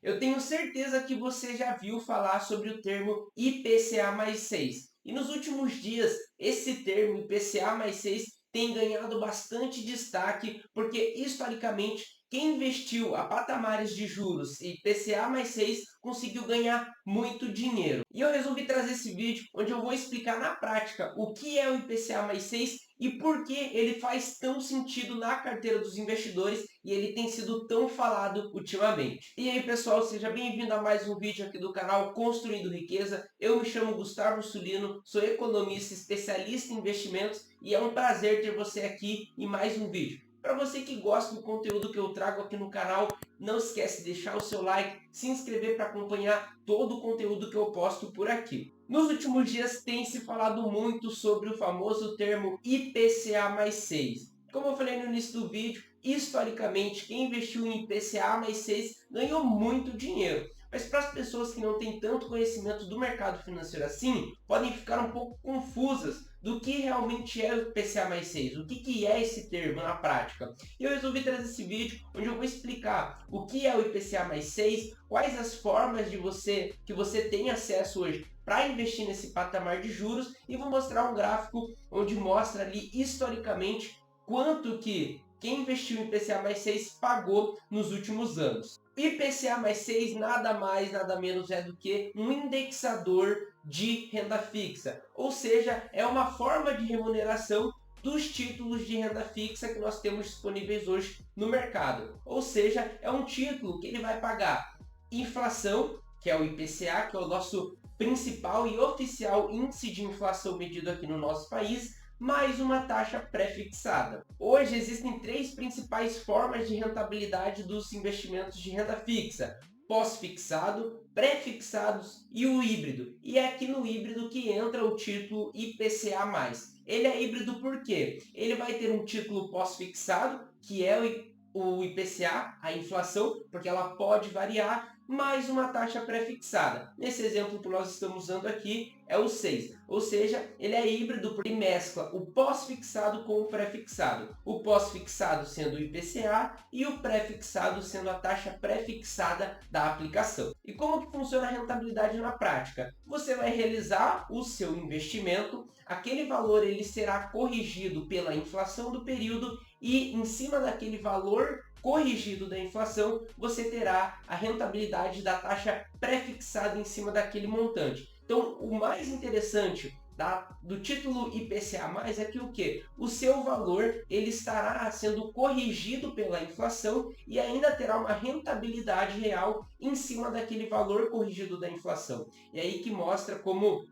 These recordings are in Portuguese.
Eu tenho certeza que você já viu falar sobre o termo IPCA mais 6. E nos últimos dias, esse termo IPCA mais 6 tem ganhado bastante destaque, porque historicamente quem investiu a patamares de juros e IPCA mais 6 conseguiu ganhar muito dinheiro. E eu resolvi trazer esse vídeo onde eu vou explicar na prática o que é o IPCA mais 6 e por que ele faz tão sentido na carteira dos investidores e ele tem sido tão falado ultimamente. E aí pessoal, seja bem-vindo a mais um vídeo aqui do canal Construindo Riqueza. Eu me chamo Gustavo Sulino, sou economista especialista em investimentos e é um prazer ter você aqui em mais um vídeo. Para você que gosta do conteúdo que eu trago aqui no canal, não esquece de deixar o seu like, se inscrever para acompanhar todo o conteúdo que eu posto por aqui. Nos últimos dias tem se falado muito sobre o famoso termo IPCA mais 6. Como eu falei no início do vídeo, historicamente quem investiu em IPCA mais 6 ganhou muito dinheiro. Mas para as pessoas que não têm tanto conhecimento do mercado financeiro assim, podem ficar um pouco confusas do que realmente é o IPCA mais 6, o que é esse termo na prática. E eu resolvi trazer esse vídeo onde eu vou explicar o que é o IPCA mais 6, quais as formas de que você tem acesso hoje para investir nesse patamar de juros e vou mostrar um gráfico onde mostra ali historicamente quanto que quem investiu em IPCA mais 6 pagou nos últimos anos. IPCA mais 6 nada mais, nada menos é do que um indexador de renda fixa, ou seja, é uma forma de remuneração dos títulos de renda fixa que nós temos disponíveis hoje no mercado. Ou seja, é um título que ele vai pagar inflação, que é o IPCA, que é o nosso principal e oficial índice de inflação medido aqui no nosso país, mais uma taxa pré-fixada. Hoje existem três principais formas de rentabilidade dos investimentos de renda fixa: pós-fixado, pré-fixados e o híbrido. E é aqui no híbrido que entra o título IPCA+. Ele é híbrido porque ele vai ter um título pós-fixado, que é o IPCA, a inflação, porque ela pode variar, mais uma taxa pré-fixada. Nesse exemplo que nós estamos usando aqui é o 6, ou seja, ele é híbrido porque mescla o pós-fixado com o pré-fixado. O pós-fixado sendo o IPCA e o pré-fixado sendo a taxa pré-fixada da aplicação. E como que funciona a rentabilidade na prática? Você vai realizar o seu investimento, aquele valor ele será corrigido pela inflação do período e em cima daquele valor corrigido da inflação, você terá a rentabilidade da taxa pré-fixada em cima daquele montante. Então, o mais interessante do título IPCA+, é que o quê? O seu valor ele estará sendo corrigido pela inflação e ainda terá uma rentabilidade real em cima daquele valor corrigido da inflação. E aí que mostra como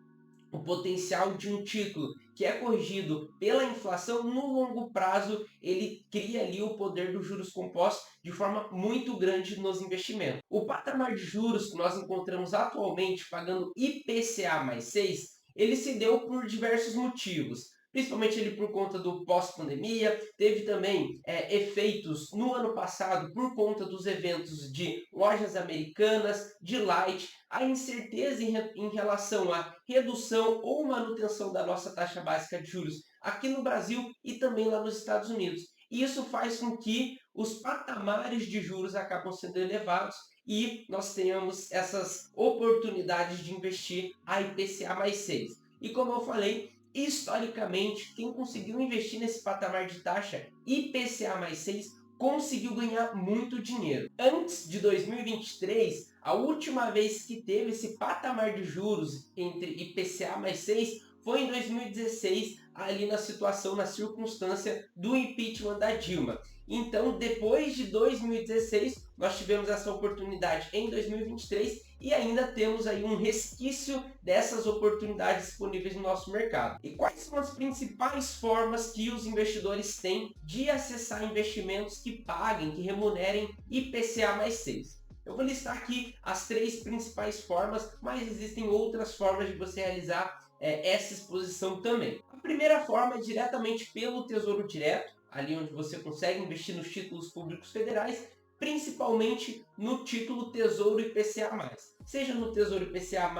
o potencial de um título que é corrigido pela inflação, no longo prazo, ele cria ali o poder dos juros compostos de forma muito grande nos investimentos. O patamar de juros que nós encontramos atualmente pagando IPCA mais 6, ele se deu por diversos motivos. Principalmente ele por conta do pós-pandemia, teve também efeitos no ano passado por conta dos eventos de lojas americanas, de Light, a incerteza em relação à redução ou manutenção da nossa taxa básica de juros aqui no Brasil e também lá nos Estados Unidos. E isso faz com que os patamares de juros acabam sendo elevados e nós tenhamos essas oportunidades de investir a IPCA mais 6. E como eu falei, historicamente, quem conseguiu investir nesse patamar de taxa IPCA mais 6 conseguiu ganhar muito dinheiro. Antes de 2023, a última vez que teve esse patamar de juros entre IPCA mais 6 foi em 2016, ali na situação, na circunstância do impeachment da Dilma. Então, depois de 2016, nós tivemos essa oportunidade em 2023 e ainda temos aí um resquício dessas oportunidades disponíveis no nosso mercado. E quais são as principais formas que os investidores têm de acessar investimentos que paguem, que remunerem IPCA mais 6? Eu vou listar aqui as três principais formas, mas existem outras formas de você realizar essa exposição também. A primeira forma é diretamente pelo Tesouro Direto, ali onde você consegue investir nos títulos públicos federais, principalmente no título Tesouro IPCA+. Seja no Tesouro IPCA+,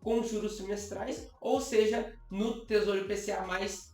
com juros semestrais, ou seja no Tesouro IPCA+,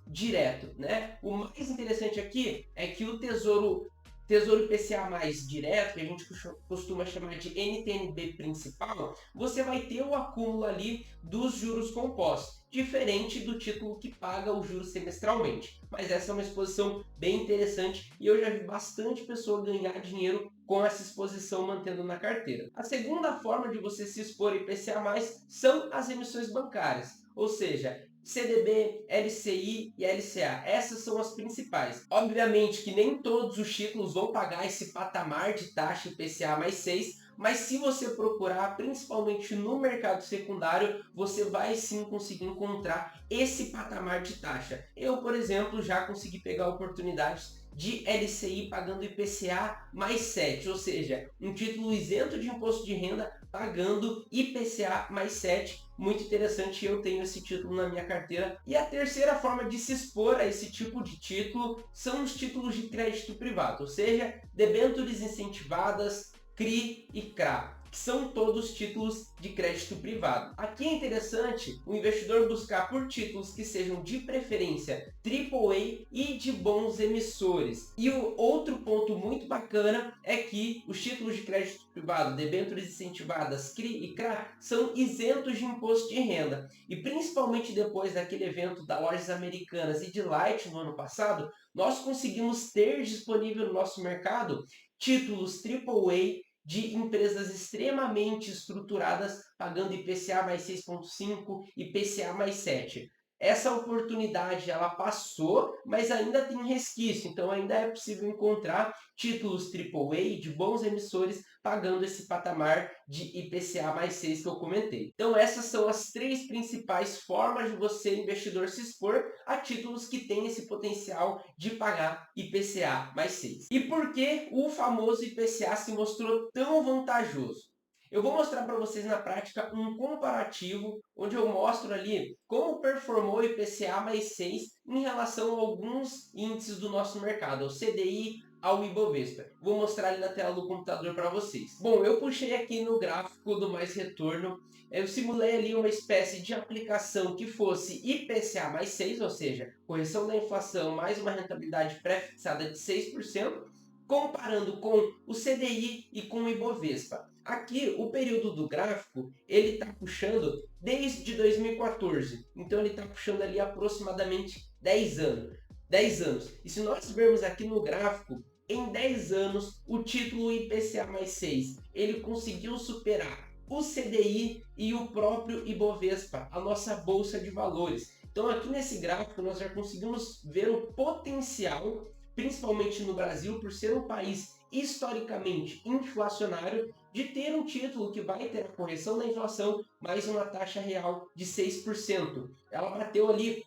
direto, né? O mais interessante aqui é que o Tesouro Tesouro IPCA mais direto, que a gente costuma chamar de NTN-B principal, você vai ter o acúmulo ali dos juros compostos, diferente do título que paga o juros semestralmente. Mas essa é uma exposição bem interessante e eu já vi bastante pessoa ganhar dinheiro com essa exposição mantendo na carteira. A segunda forma de você se expor IPCA+, são as emissões bancárias, ou seja, CDB, LCI e LCA. Essas são as principais. Obviamente que nem todos os títulos vão pagar esse patamar de taxa IPCA mais 6, mas se você procurar, principalmente no mercado secundário, você vai sim conseguir encontrar esse patamar de taxa. Eu, por exemplo, já consegui pegar oportunidades de LCI pagando IPCA mais 7, ou seja, um título isento de imposto de renda pagando IPCA mais 7. Muito interessante, eu tenho esse título na minha carteira. E a terceira forma de se expor a esse tipo de título são os títulos de crédito privado, ou seja, debêntures incentivadas, CRI e CRA, que são todos títulos de crédito privado. Aqui é interessante o investidor buscar por títulos que sejam de preferência AAA e de bons emissores. E o outro ponto muito bacana é que os títulos de crédito privado, debêntures incentivadas, CRI e CRA, são isentos de imposto de renda. E principalmente depois daquele evento da Lojas Americanas e de Light no ano passado, nós conseguimos ter disponível no nosso mercado títulos AAA de empresas extremamente estruturadas, pagando IPCA mais 6,5, IPCA mais 7. Essa oportunidade ela passou, mas ainda tem resquício, então ainda é possível encontrar títulos AAA de bons emissores pagando esse patamar de IPCA mais 6 que eu comentei. Então essas são as três principais formas de você, investidor, se expor a títulos que têm esse potencial de pagar IPCA mais 6. E por que o famoso IPCA se mostrou tão vantajoso? Eu vou mostrar para vocês na prática um comparativo, onde eu mostro ali como performou o IPCA mais 6 em relação a alguns índices do nosso mercado, ao CDI, ao Ibovespa. Vou mostrar ali na tela do computador para vocês. Bom, eu puxei aqui no gráfico do Mais Retorno, eu simulei ali uma espécie de aplicação que fosse IPCA mais 6, ou seja, correção da inflação mais uma rentabilidade pré-fixada de 6%, comparando com o CDI e com o Ibovespa. Aqui, o período do gráfico, ele está puxando desde 2014. Então, ele está puxando ali aproximadamente 10 anos. 10 anos. E se nós vermos aqui no gráfico, em 10 anos, o título IPCA mais 6, ele conseguiu superar o CDI e o próprio Ibovespa, a nossa bolsa de valores. Então, aqui nesse gráfico, nós já conseguimos ver o potencial, principalmente no Brasil, por ser um país historicamente inflacionário, de ter um título que vai ter a correção da inflação mais uma taxa real de 6%. Ela bateu ali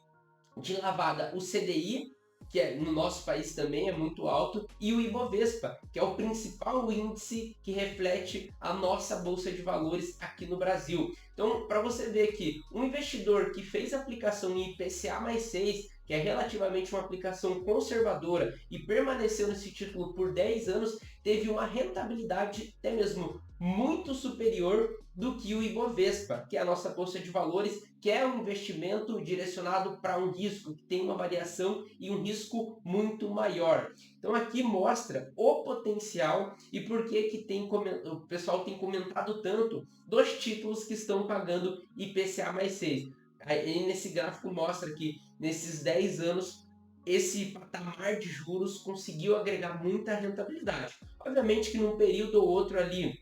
de lavada o CDI, que no nosso país também é muito alto, e o Ibovespa, que é o principal índice que reflete a nossa bolsa de valores aqui no Brasil. Então, para você ver que um investidor que fez aplicação em IPCA mais 6, que é relativamente uma aplicação conservadora, e permaneceu nesse título por 10 anos, teve uma rentabilidade até mesmo muito superior do que o Ibovespa, que é a nossa bolsa de valores, que é um investimento direcionado para um risco que tem uma variação e um risco muito maior. Então aqui mostra o potencial e por que o pessoal tem comentado tanto dos títulos que estão pagando IPCA mais 6. Aí nesse gráfico mostra que nesses 10 anos esse patamar de juros conseguiu agregar muita rentabilidade. Obviamente que num período ou outro ali,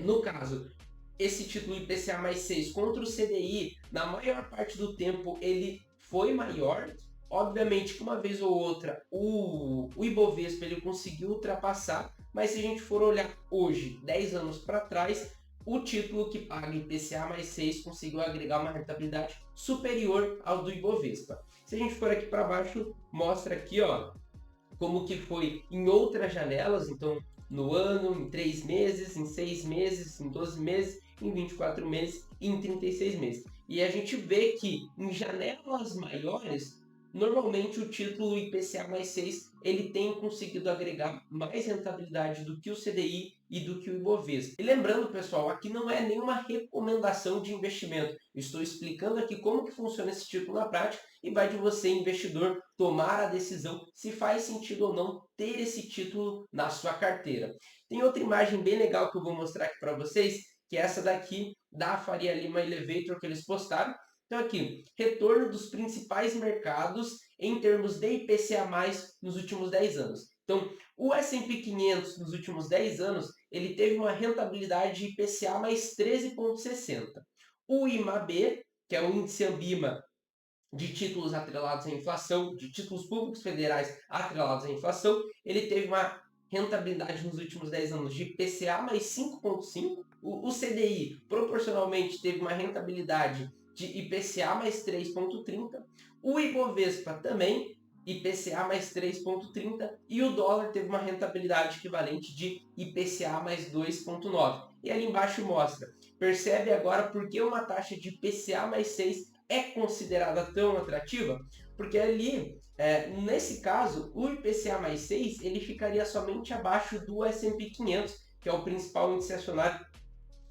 no caso, esse título IPCA mais 6 contra o CDI, na maior parte do tempo ele foi maior. Obviamente que uma vez ou outra o Ibovespa ele conseguiu ultrapassar, mas se a gente for olhar hoje, 10 anos para trás, o título que paga IPCA mais 6 conseguiu agregar uma rentabilidade superior ao do Ibovespa. Se a gente for aqui para baixo, mostra aqui como que foi em outras janelas, então no ano, em 3 meses, em 6 meses, em 12 meses, em 24 meses e em 36 meses. E a gente vê que em janelas maiores, normalmente o título IPCA mais 6 ele tem conseguido agregar mais rentabilidade do que o CDI e do que o Ibovespa. E lembrando, pessoal, aqui não é nenhuma recomendação de investimento. Estou explicando aqui como que funciona esse título na prática e vai de você, investidor, tomar a decisão se faz sentido ou não ter esse título na sua carteira. Tem outra imagem bem legal que eu vou mostrar aqui para vocês, que é essa daqui da Faria Lima Elevator que eles postaram. Então aqui, retorno dos principais mercados em termos de IPCA+, nos últimos 10 anos. Então, o S&P 500 nos últimos 10 anos, ele teve uma rentabilidade de IPCA mais 13,60. O IMAB, que é o índice Ambima de títulos atrelados à inflação, de títulos públicos federais atrelados à inflação, ele teve uma rentabilidade nos últimos 10 anos de IPCA mais 5,5. O CDI, proporcionalmente, teve uma rentabilidade de IPCA mais 3,30. O Ibovespa também, IPCA mais 3,30. E o dólar teve uma rentabilidade equivalente de IPCA mais 2,9. E ali embaixo mostra, percebe agora por que uma taxa de IPCA mais 6 é considerada tão atrativa? Porque ali, nesse caso, o IPCA mais 6 ele ficaria somente abaixo do S&P 500, que é o principal índice acionário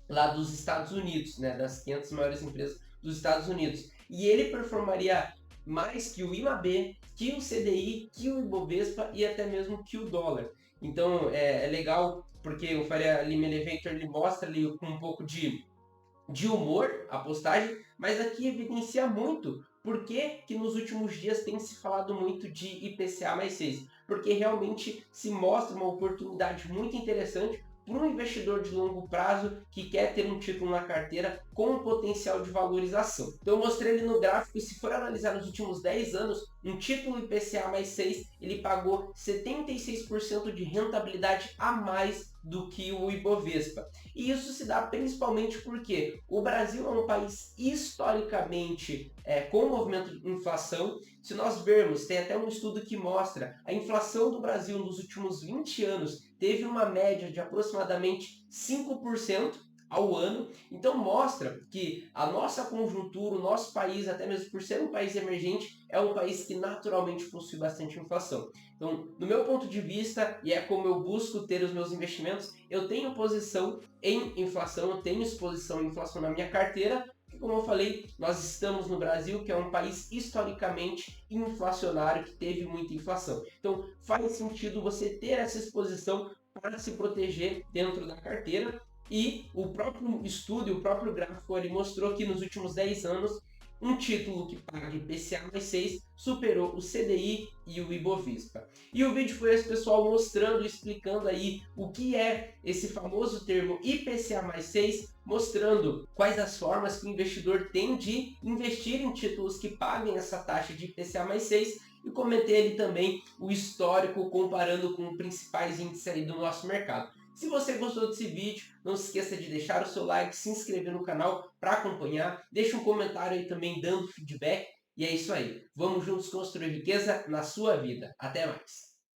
lá dos Estados Unidos, né, das 500 maiores empresas dos Estados Unidos. E ele performaria mais que o IMAB, que o CDI, que o Ibovespa e até mesmo que o dólar. Então é legal porque o Faria Lima Elevator ele mostra ali com um pouco de humor a postagem, mas aqui evidencia muito por que nos últimos dias tem se falado muito de IPCA mais 6, porque realmente se mostra uma oportunidade muito interessante para um investidor de longo prazo que quer ter um título na carteira com um potencial de valorização. Então eu mostrei ele no gráfico e se for analisar nos últimos 10 anos, um título IPCA mais 6, ele pagou 76% de rentabilidade a mais do que o Ibovespa. E isso se dá principalmente porque o Brasil é um país historicamente com movimento de inflação. Se nós vermos, tem até um estudo que mostra a inflação do Brasil nos últimos 20 anos teve uma média de aproximadamente 5% ao ano. Então mostra que a nossa conjuntura, o nosso país, até mesmo por ser um país emergente, é um país que naturalmente possui bastante inflação. Então, no meu ponto de vista, e é como eu busco ter os meus investimentos, eu tenho posição em inflação, eu tenho exposição em inflação na minha carteira, e como eu falei, nós estamos no Brasil, que é um país historicamente inflacionário, que teve muita inflação. Então, faz sentido você ter essa exposição para se proteger dentro da carteira. E o próprio estudo, o próprio gráfico, ele mostrou que nos últimos 10 anos, um título que paga IPCA mais 6 superou o CDI e o Ibovespa. E o vídeo foi esse, pessoal, mostrando e explicando aí o que é esse famoso termo IPCA mais 6, mostrando quais as formas que o investidor tem de investir em títulos que paguem essa taxa de IPCA mais 6, e comentei ali também o histórico comparando com os principais índices aí do nosso mercado. Se você gostou desse vídeo, não se esqueça de deixar o seu like, se inscrever no canal para acompanhar, deixa um comentário aí também dando feedback, e é isso aí. Vamos juntos construir riqueza na sua vida. Até mais!